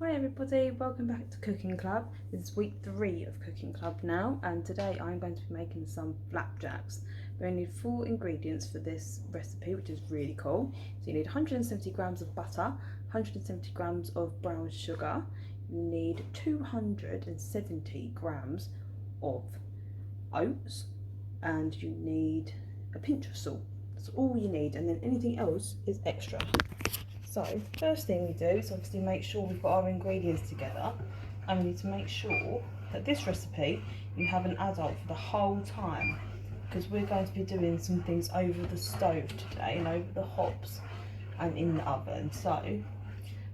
Hi everybody, welcome back to Cooking Club. This is week 3 of Cooking Club now, and today I'm going to be making some flapjacks. We only need 4 ingredients for this recipe, which is really cool. So you need 170 grams of butter, 170 grams of brown sugar, you need 270 grams of oats, and you need a pinch of salt. That's all you need, and then anything else is extra. So first thing we do is obviously make sure we've got our ingredients together, and we need to make sure that this recipe you have an adult for the whole time, because we're going to be doing some things over the stove today and over the hobs and in the oven. So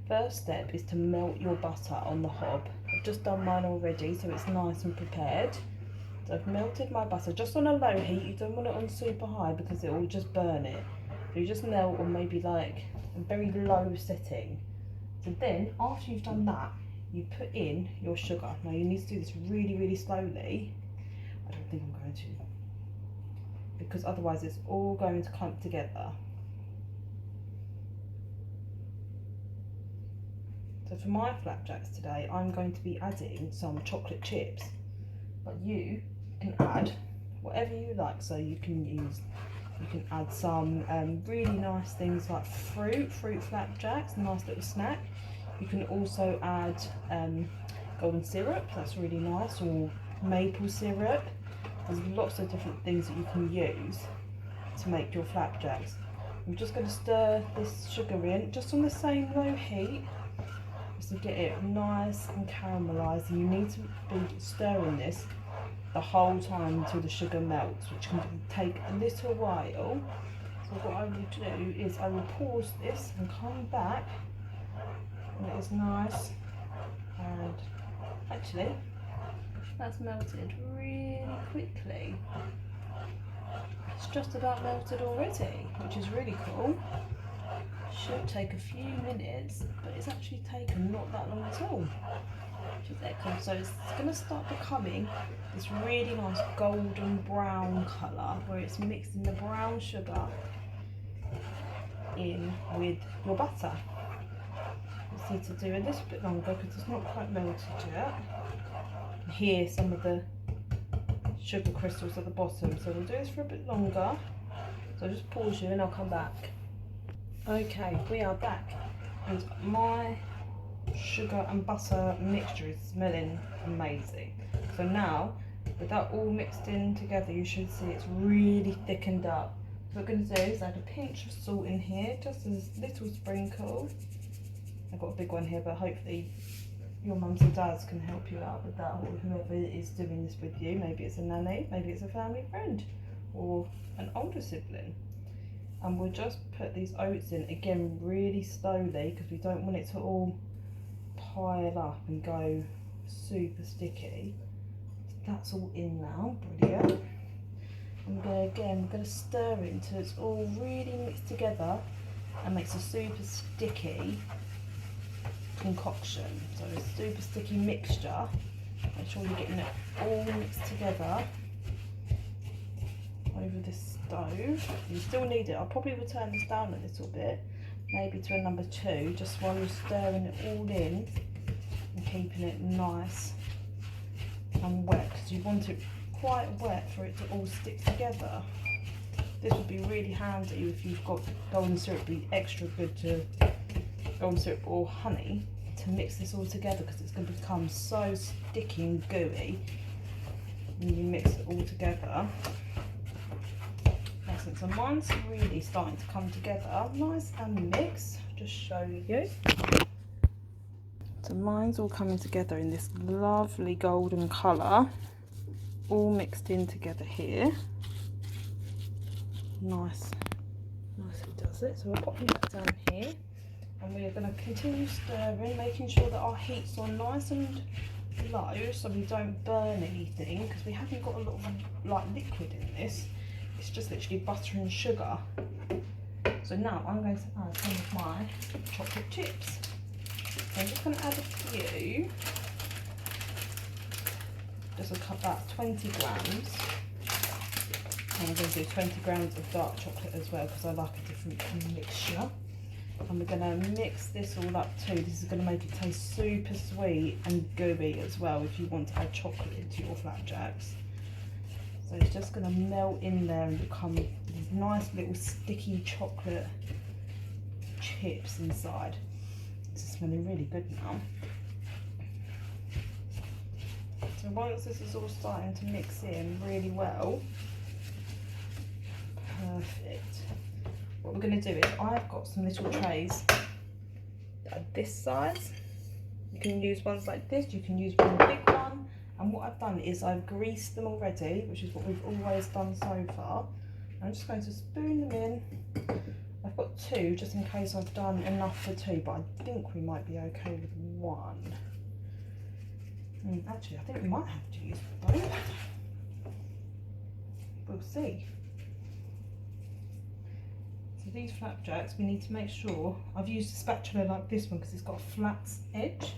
first step is to melt your butter on the hob. I've just done mine already so it's nice and prepared. So I've melted my butter just on a low heat. You don't want it on super high because it will just burn it. So you just melt on maybe like a very low setting. So then after you've done that, you put in your sugar. Now you need to do this really slowly. I don't think I'm going to, because otherwise it's all going to clump together. So for my flapjacks today, I'm going to be adding some chocolate chips, but you can add whatever you like. So you can add some really nice things like fruit flapjacks, a nice little snack. You can also add golden syrup, that's really nice, or maple syrup. There's lots of different things that you can use to make your flapjacks. I'm just going to stir this sugar in just on the same low heat, just to get it nice and caramelised. And you need to be stirring this the whole time until the sugar melts, which can take a little while. So what I will do is I will pause this and come back when it is nice, and actually that's melted really quickly. It's just about melted already, which is really cool. Should take a few minutes, but it's actually taken not that long at all, which is excellent. So it's going to start becoming this really nice golden brown colour, where it's mixing the brown sugar in with your butter. You just need to do a little bit longer because it's not quite melted yet. Here some of the sugar crystals at the bottom, so we'll do this for a bit longer. So I'll just pause you and I'll come back. Okay, we are back, and my sugar and butter mixture is smelling amazing. So now, with that all mixed in together, you should see it's really thickened up. So what we're going to do is add a pinch of salt in here, just a little sprinkle. I've got a big one here, but hopefully your mums and dads can help you out with that, or whoever is doing this with you. Maybe it's a nanny, maybe it's a family friend, or an older sibling. And we'll just put these oats in again really slowly, because we don't want it to all pile up and go super sticky. That's all in now, brilliant. And we're going to stir it until it's all really mixed together and makes a super sticky concoction. So a super sticky mixture. Make sure you're getting it all mixed together over this stove. You still need it. I probably will turn this down a little bit, maybe to a number 2, just while you're stirring it all in and keeping it nice and wet, because you want it quite wet for it to all stick together. This would be really handy if you've got golden syrup. Be extra good to golden syrup or honey to mix this all together, because it's going to become so sticky and gooey when you mix it all together. Excellent. So mine's really starting to come together nice and mixed. I'll just show you. So mine's all coming together in this lovely golden colour, all mixed in together here. Nicely does it. So we're popping that down here, and we are going to continue stirring, making sure that our heat's on nice and low so we don't burn anything, because we haven't got a lot of like liquid in this. It's just literally butter and sugar. So now I'm going to add some of my chocolate chips. So I'm just going to add a few, just about 20 grams. And I'm going to do 20 grams of dark chocolate as well, because I like a different mixture. And we're going to mix this all up too. This is going to make it taste super sweet and gooey as well if you want to add chocolate into your flapjacks. So it's just going to melt in there and become these nice little sticky chocolate chips inside. This is smelling really good now. So once this is all starting to mix in really well, perfect. What we're going to do is I've got some little trays that are this size. You can use ones like this, you can use one big one. And what I've done is I've greased them already, which is what we've always done so far. I'm just going to spoon them in. I've got two just in case I've done enough for two, but I think we might be okay with one. Actually, I think we might have to use both. We'll see. So these flapjacks, we need to make sure, I've used a spatula like this one because it's got a flat edge.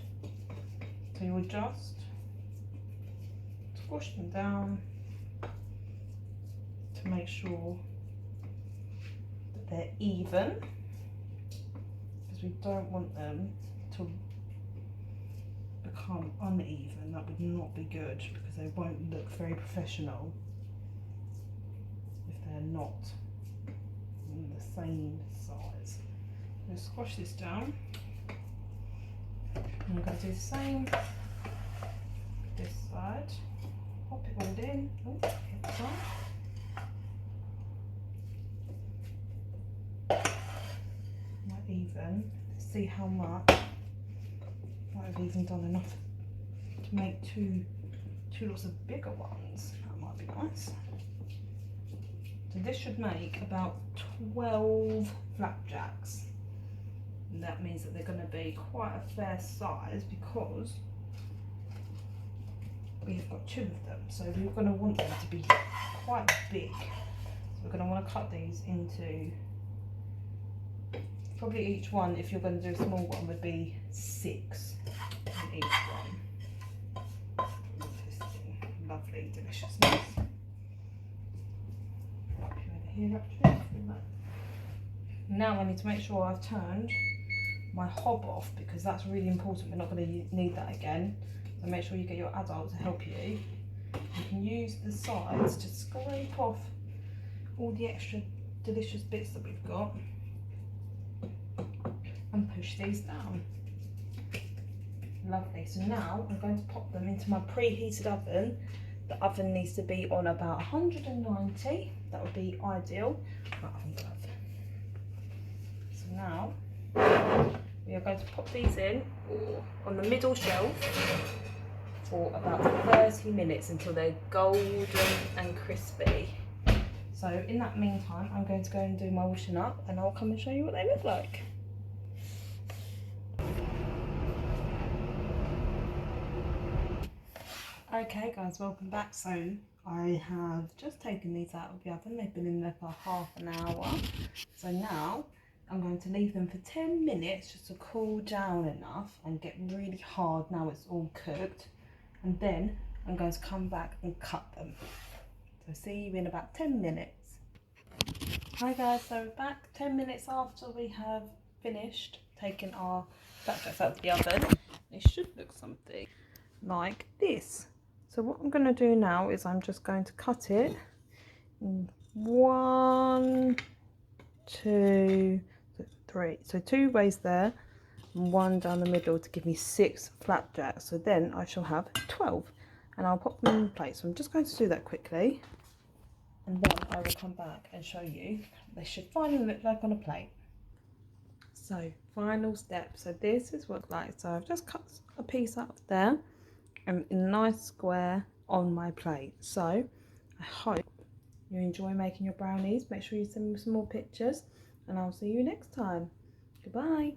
So you'll just squash them down to make sure that they're even, because we don't want them to become uneven. That would not be good because they won't look very professional if they're not the same size. So squash this down. And I'm going to do the same this side. Pop it all in. Oh, get this on. Not even. Let's see how much. Might have even done enough to make two lots of bigger ones. That might be nice. So this should make about 12 flapjacks. And that means that they're going to be quite a fair size because we've got two of them. So we're going to want them to be quite big. So we're going to want to cut these into, probably each one, if you're going to do a small one, would be 6 in each one. Lovely deliciousness. Here, now I need to make sure I've turned my hob off because that's really important. We're not going to need that again. So make sure you get your adult to help you. You can use the sides to scrape off all the extra delicious bits that we've got and push these down. Lovely. So now I'm going to pop them into my preheated oven. The oven needs to be on about 190. That would be ideal. So now we are going to pop these in on the middle shelf for about 30 minutes until they're golden and crispy. So in that meantime, I'm going to go and do my washing up and I'll come and show you what they look like. Okay guys, welcome back. So I have just taken these out of the oven. They've been in there for half an hour. So now I'm going to leave them for 10 minutes just to cool down enough and get really hard now it's all cooked. And then I'm going to come back and cut them. So see you in about 10 minutes. Hi guys, so we're back 10 minutes after we have finished taking our flapjacks out of the oven. They should look something like this. So what I'm going to do now is I'm just going to cut it in 1, 2, 3. So 2 ways there and 1 down the middle to give me 6 flapjacks. So then I shall have 12 and I'll pop them in place. So I'm just going to do that quickly and then I will come back and show you. They should finally look like on a plate. So final step. So this is what it's like. So I've just cut a piece out of there and in a nice square on my plate. So I hope you enjoy making your brownies. Make sure you send me some more pictures and I'll see you next time. Goodbye.